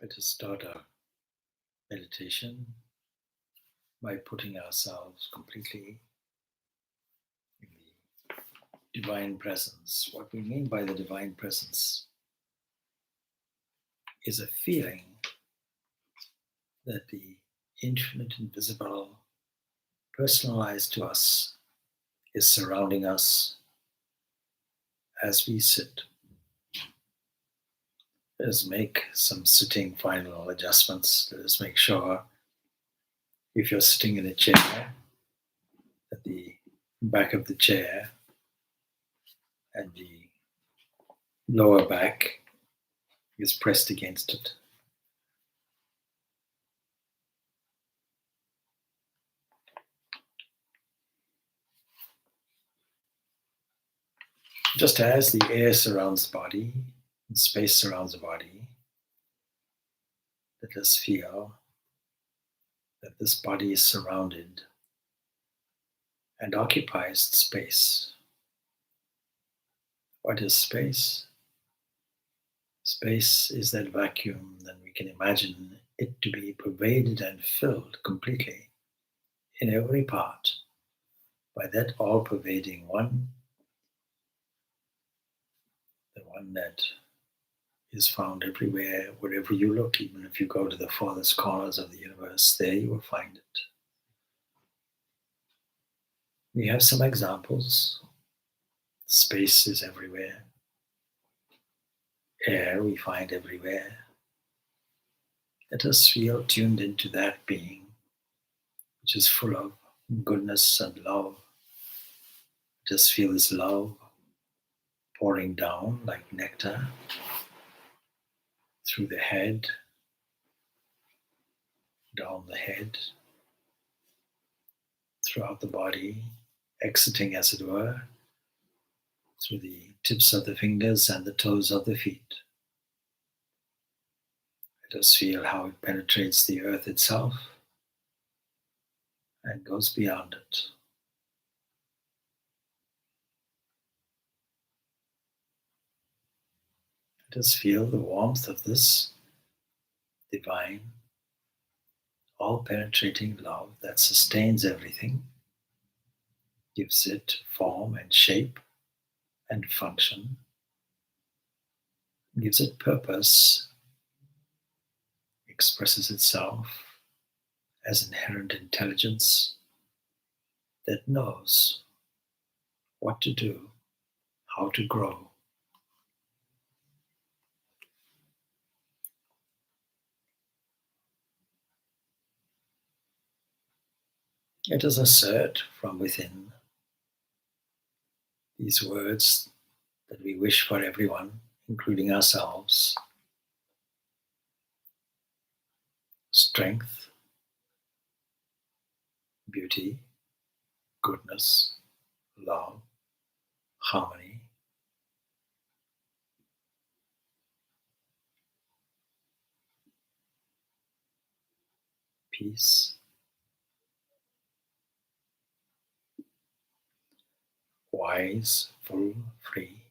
Let us start our meditation by putting ourselves completely in the divine presence. What we mean by the divine presence is a feeling that the infinite, invisible, personalized to us, is surrounding us as we sit. Let us make some sitting final adjustments. Let us make sure if you're sitting in a chair, that the back of the chair and the lower back is pressed against it. Just as the air surrounds the body and space surrounds the body, let us feel that this body is surrounded and occupies space. What is space? Space is that vacuum that we can imagine it to be pervaded and filled completely in every part by that all-pervading one, the one that is found everywhere, wherever you look. Even if you go to the farthest corners of the universe, there you will find it. We have some examples. Space is everywhere. Air we find everywhere. Let us feel tuned into that being, which is full of goodness and love. Let us feel this love pouring down like nectar through the head, down the head, throughout the body, exiting, as it were, through the tips of the fingers and the toes of the feet. Let us feel how it penetrates the earth itself and goes beyond it. Let us feel the warmth of this divine, all-penetrating love that sustains everything, gives it form and shape and function, gives it purpose, expresses itself as inherent intelligence that knows what to do, how to grow. Let us assert from within these words that we wish for everyone, including ourselves. Strength, beauty, goodness, love, harmony, peace, wise, full, free.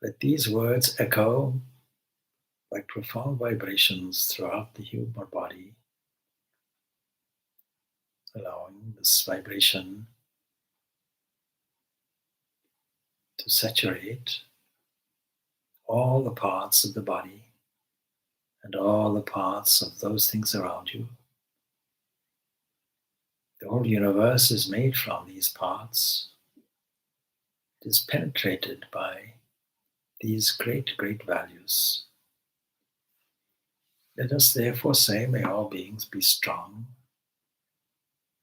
Let these words echo like profound vibrations throughout the human body, allowing this vibration to saturate all the parts of the body and all the parts of those things around you. The whole universe is made from these parts. It is penetrated by these great, great values. Let us therefore say, may all beings be strong.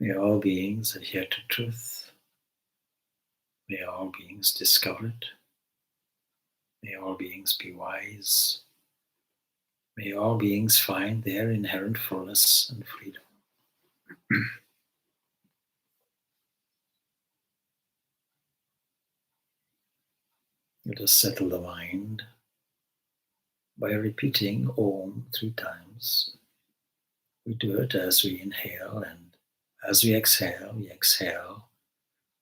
May all beings adhere to truth. May all beings discover it. May all beings be wise. May all beings find their inherent fullness and freedom. Let us settle the mind by repeating Om 3 times. We do it as we inhale, and as we exhale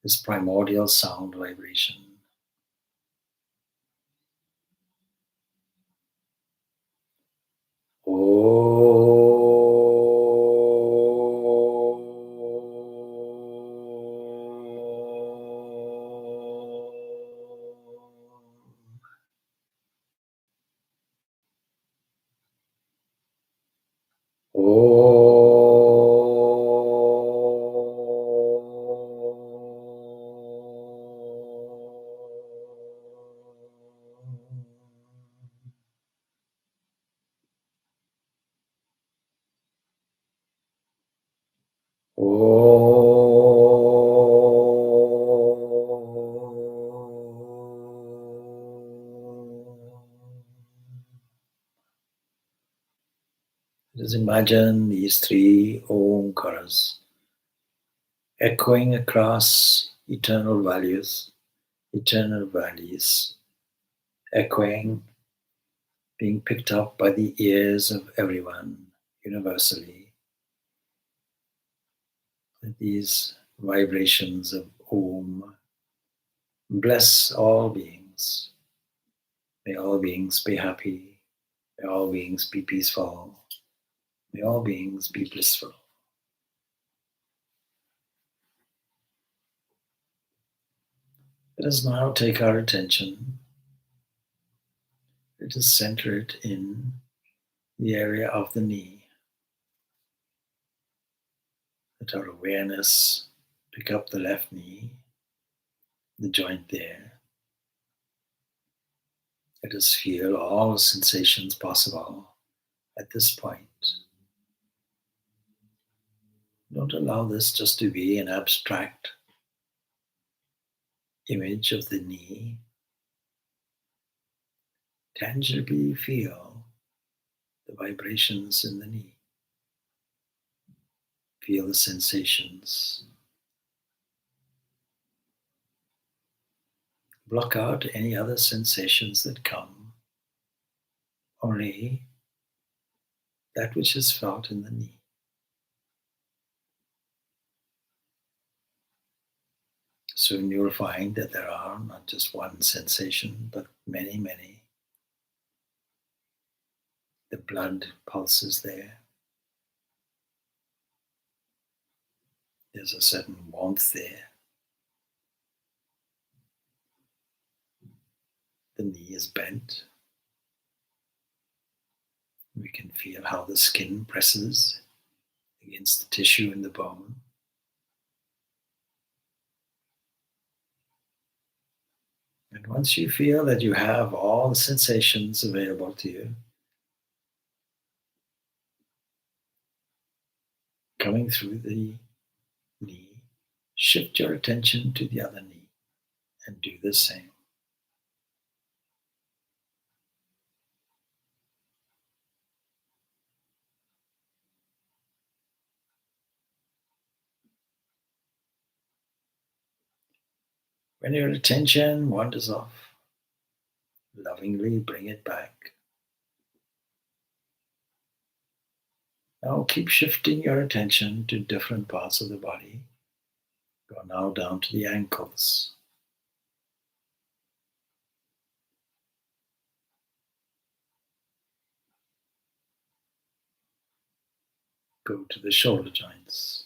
this primordial sound vibration. Just imagine these three Omkaras echoing across eternal valleys, echoing, being picked up by the ears of everyone universally. These vibrations of Om bless all beings. May all beings be happy. May all beings be peaceful. May all beings be blissful. Let us now take our attention. Let us center it in the area of the knee. Let our awareness pick up the left knee, the joint there. Let us feel all the sensations possible at this point. Don't allow this just to be an abstract image of the knee. Tangibly feel the vibrations in the knee. Feel the sensations. Block out any other sensations that come. Only that which is felt in the knee. Soon you'll find that there are not just one sensation, but many, many. The blood pulses there. There's a certain warmth there. The knee is bent. We can feel how the skin presses against the tissue in the bone. And once you feel that you have all the sensations available to you, coming through the knee, shift your attention to the other knee and do the same. When your attention wanders off, lovingly bring it back. Now keep shifting your attention to different parts of the body. Go now down to the ankles. Go to the shoulder joints.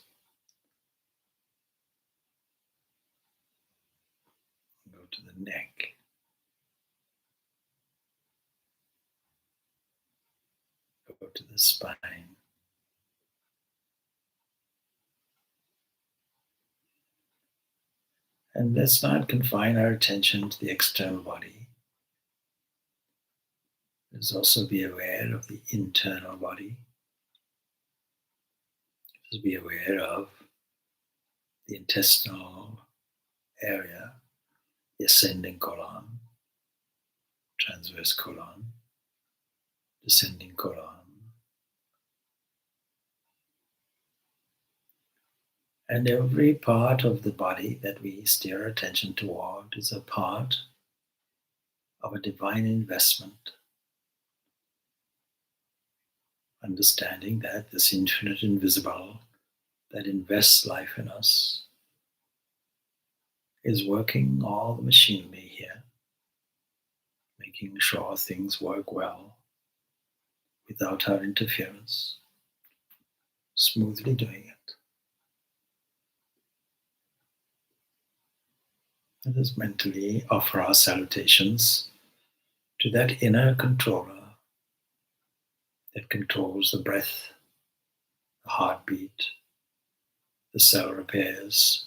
Go to the neck. Go to the spine. And let's not confine our attention to the external body. Let's also be aware of the internal body. Let's be aware of the intestinal area, the ascending colon, transverse colon, descending colon. And every part of the body that we steer our attention toward is a part of a divine investment. Understanding that this infinite invisible that invests life in us is working all the machinery here, making sure things work well without our interference, smoothly doing it. Let us mentally offer our salutations to that inner controller that controls the breath the heartbeat, the cell repairs,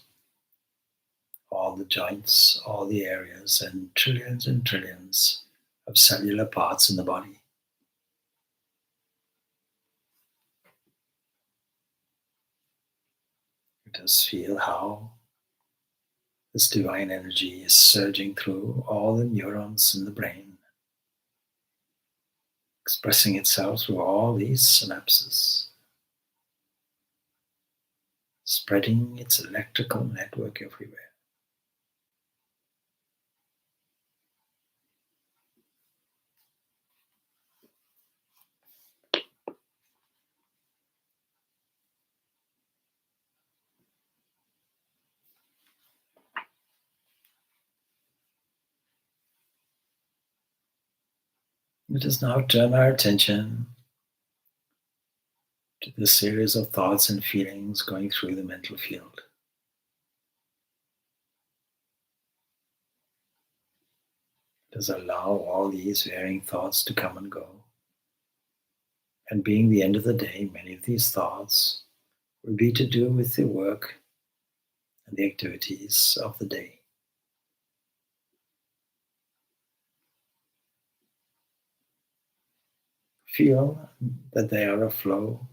all the joints, all the areas, and trillions of cellular parts in the body. Just feel how this divine energy is surging through all the neurons in the brain, expressing itself through all these synapses, spreading its electrical network everywhere. Let us now turn our attention to the series of thoughts and feelings going through the mental field. Let us allow all these varying thoughts to come and go. And being the end of the day, many of these thoughts will be to do with the work and the activities of the day. Feel that they are a flow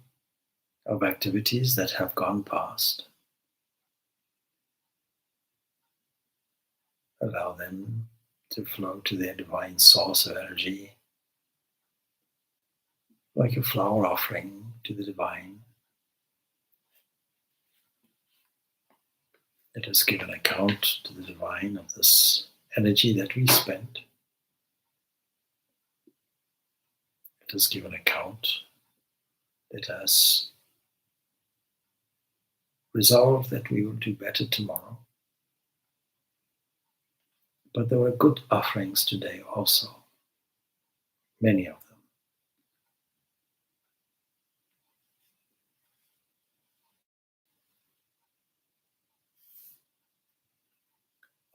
of activities that have gone past. Allow them to flow to their divine source of energy, like a flower offering to the divine. Let us give an account to the divine of this energy that we spent. Let us give an account. Let us resolve that we will do better tomorrow. But there were good offerings today also, many of them.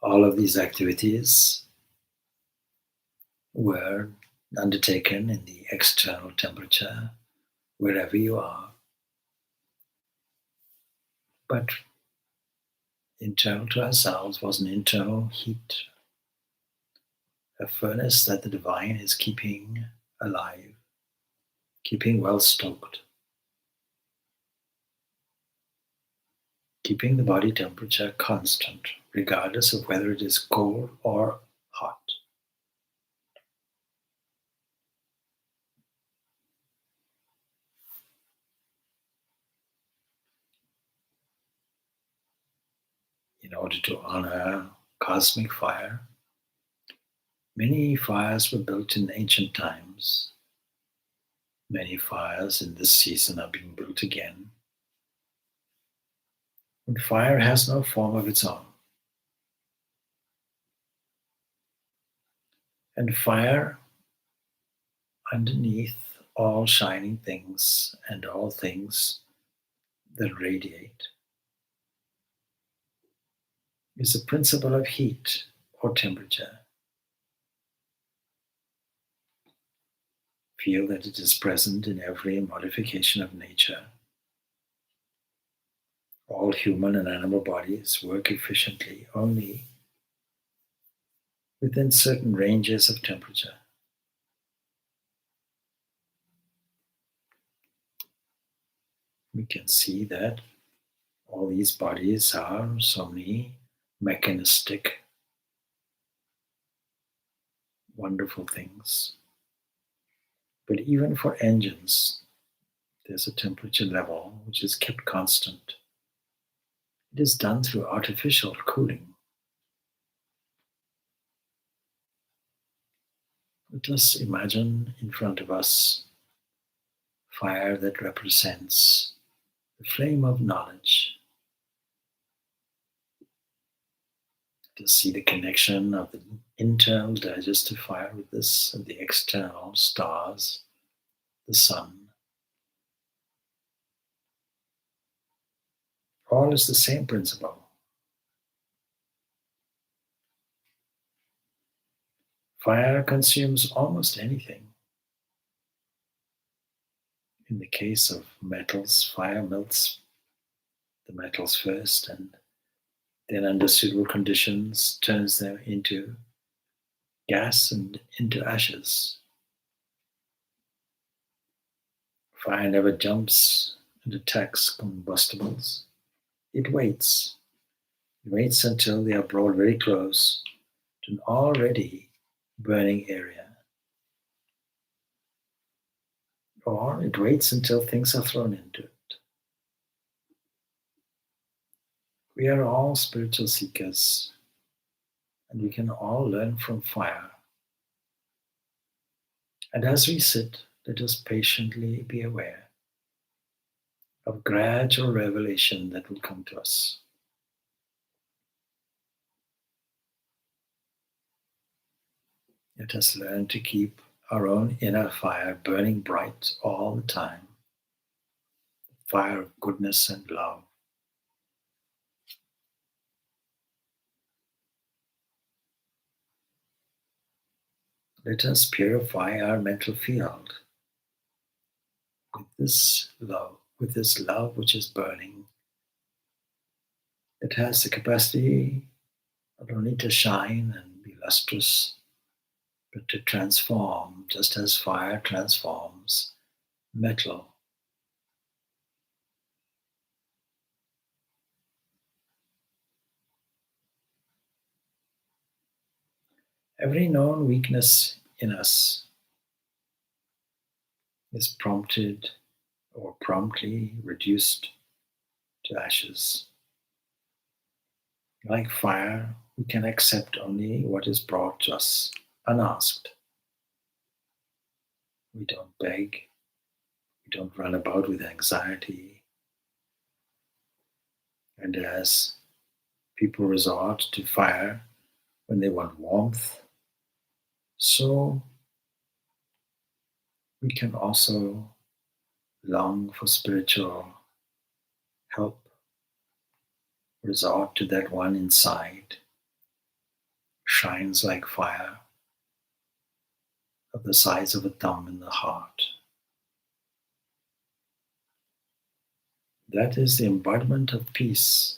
All of these activities were undertaken in the external temperature, wherever you are. But internal to ourselves was an internal heat, a furnace that the divine is keeping alive, keeping well stoked, keeping the body temperature constant, regardless of whether it is cold or hot. In order to honor cosmic fire, many fires were built in ancient times. Many fires in this season are being built again. And fire has no form of its own. And fire, underneath all shining things and all things that radiate, is the principle of heat or temperature. Feel that it is present in every modification of nature. All human and animal bodies work efficiently only within certain ranges of temperature. We can see that all these bodies are so many mechanistic, wonderful things. But even for engines, there's a temperature level which is kept constant. It is done through artificial cooling. Let us imagine in front of us fire that represents the flame of knowledge. To see the connection of the internal digestive fire with this and the external stars, the sun. All is the same principle. Fire consumes almost anything. In the case of metals, fire melts the metals first and then, under suitable conditions, turns them into gas and into ashes. Fire never jumps and attacks combustibles. It waits. It waits until they are brought very close to an already burning area. Or it waits until things are thrown into it. We are all spiritual seekers, and we can all learn from fire. And as we sit, let us patiently be aware of gradual revelation that will come to us. Let us learn to keep our own inner fire burning bright all the time, the fire of goodness and love. Let us purify our mental field with this love which is burning. It has the capacity not only to shine and be lustrous, but to transform, just as fire transforms metal. Every known weakness in us is prompted or promptly reduced to ashes. Like fire, we can accept only what is brought to us unasked. We don't beg, we don't run about with anxiety. And as people resort to fire when they want warmth, so we can also long for spiritual help, resort to that one inside, shines like fire, of the size of a thumb in the heart. That is the embodiment of peace.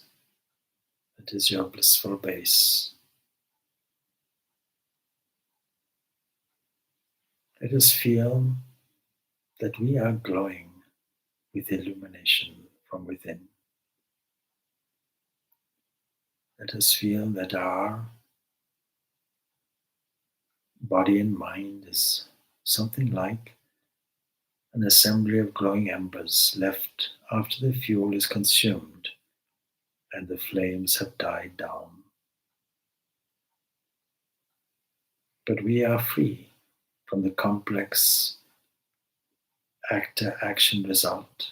That is your blissful base. Let us feel that we are glowing with illumination from within. Let us feel that our body and mind is something like an assembly of glowing embers left after the fuel is consumed and the flames have died down. But we are free from the complex actor-action result.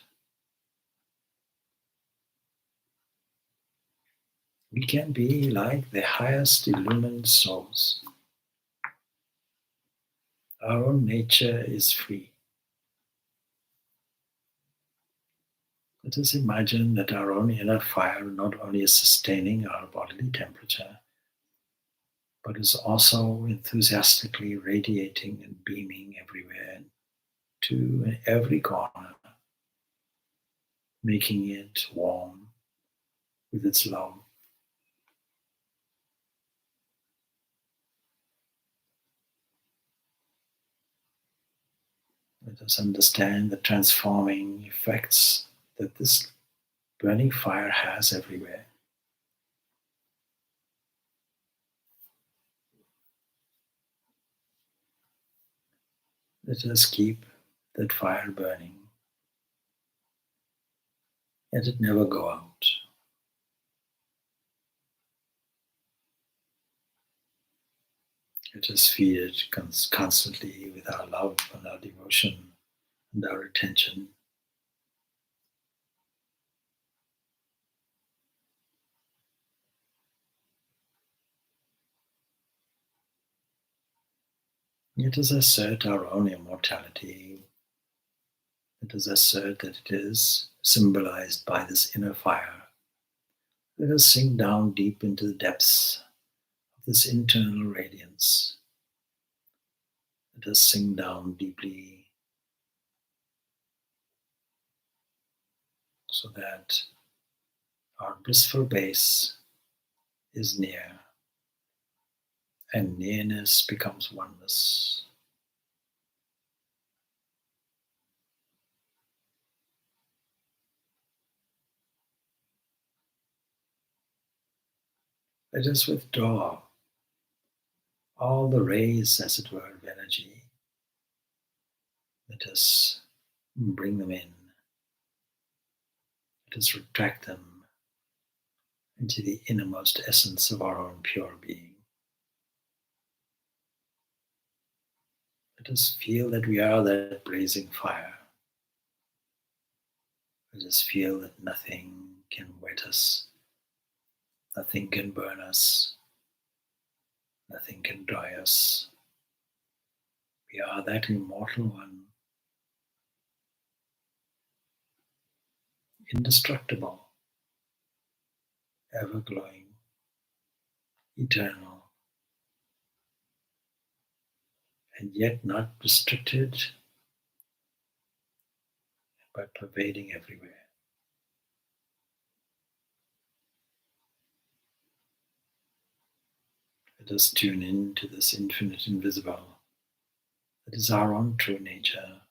We can be like the highest illumined souls. Our own nature is free. Let us imagine that our own inner fire not only is sustaining our bodily temperature, but is also enthusiastically radiating and beaming everywhere to every corner, making it warm with its love. Let us understand the transforming effects that this burning fire has everywhere. Let us keep that fire burning. Let it never go out. Let us feed it constantly with our love and our devotion and our attention. Let us assert our own immortality. Let us assert that it is symbolized by this inner fire. Let us sink down deep into the depths of this internal radiance. Let us sink down deeply so that our blissful base is near and nearness becomes oneness. Let us withdraw all the rays, as it were, of energy. Let us bring them in. Let us retract them into the innermost essence of our own pure being. Let us feel that we are that blazing fire. Let us feel that nothing can wet us, nothing can burn us, nothing can dry us. We are that immortal one, indestructible, ever glowing, eternal, and yet not restricted, but pervading everywhere. Let us tune in to this infinite invisible that is our own true nature.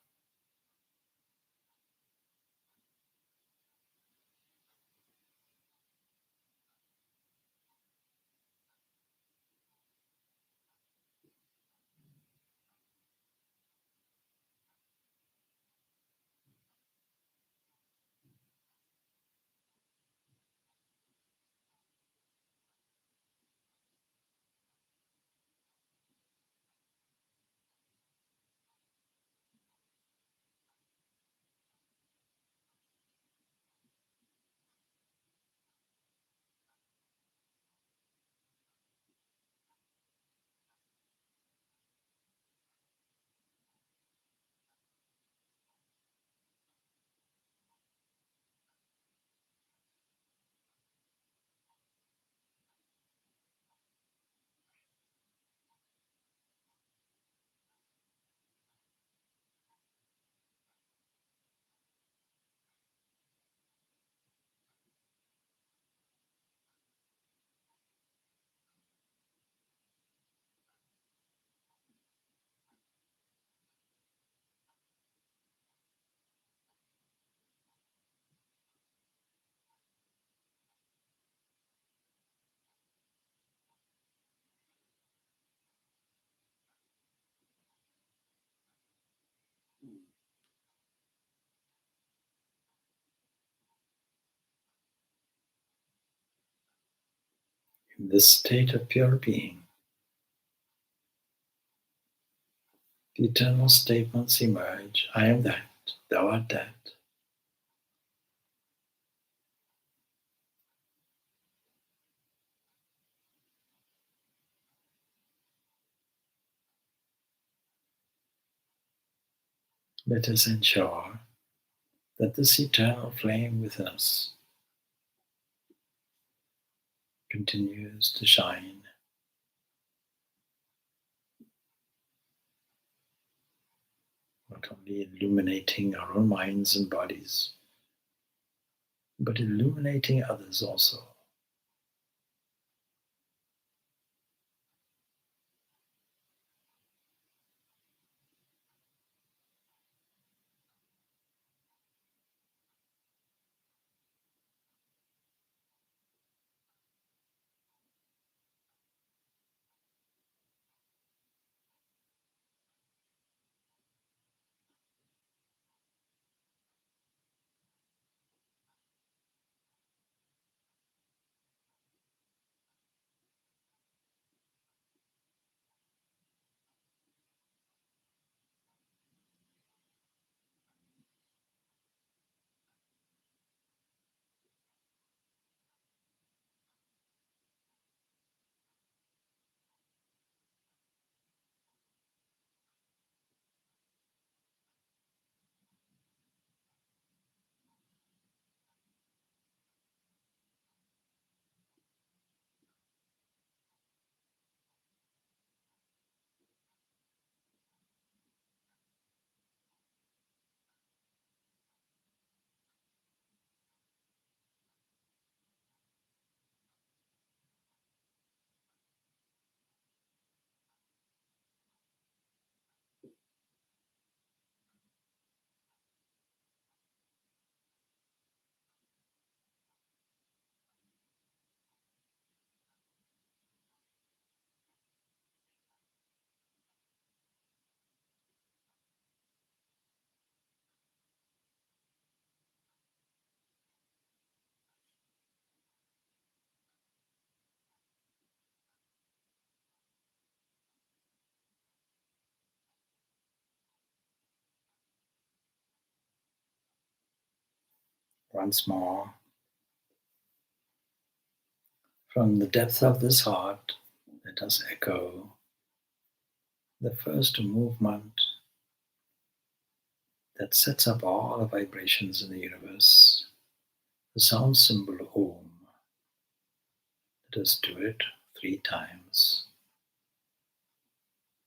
In this state of pure being, the eternal statements emerge: I am that, thou art that. Let us ensure that this eternal flame within us continues to shine, not only illuminating our own minds and bodies, but illuminating others also. Once more, from the depth of this heart, let us echo the first movement that sets up all the vibrations in the universe, the sound symbol Om. Let us do it 3 times,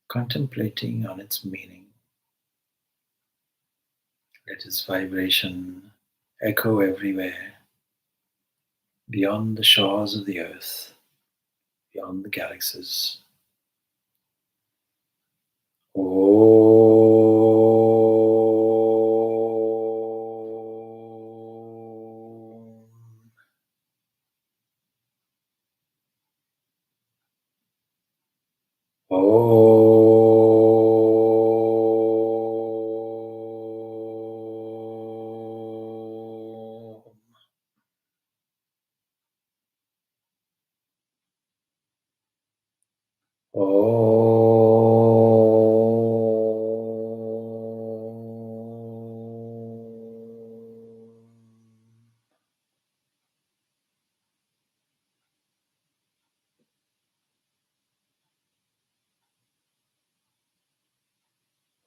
contemplating on its meaning. Let its vibration echo everywhere, beyond the shores of the earth, beyond the galaxies.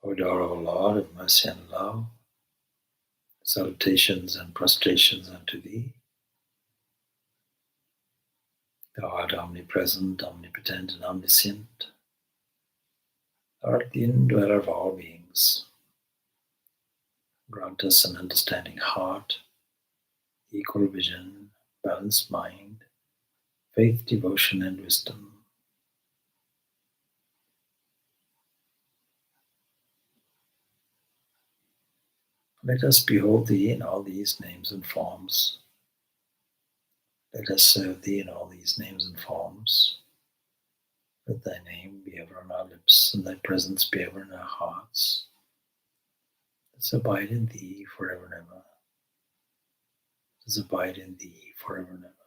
O adorable Lord of mercy and love, salutations and prostrations unto Thee. Thou art omnipresent, omnipotent, and omniscient. Thou art the indweller of all beings. Grant us an understanding heart, equal vision, balanced mind, faith, devotion, and wisdom. Let us behold Thee in all these names and forms. Let us serve Thee in all these names and forms. Let Thy name be ever on our lips, and Thy presence be ever in our hearts. Let us abide in Thee forever and ever. Let us abide in Thee forever and ever.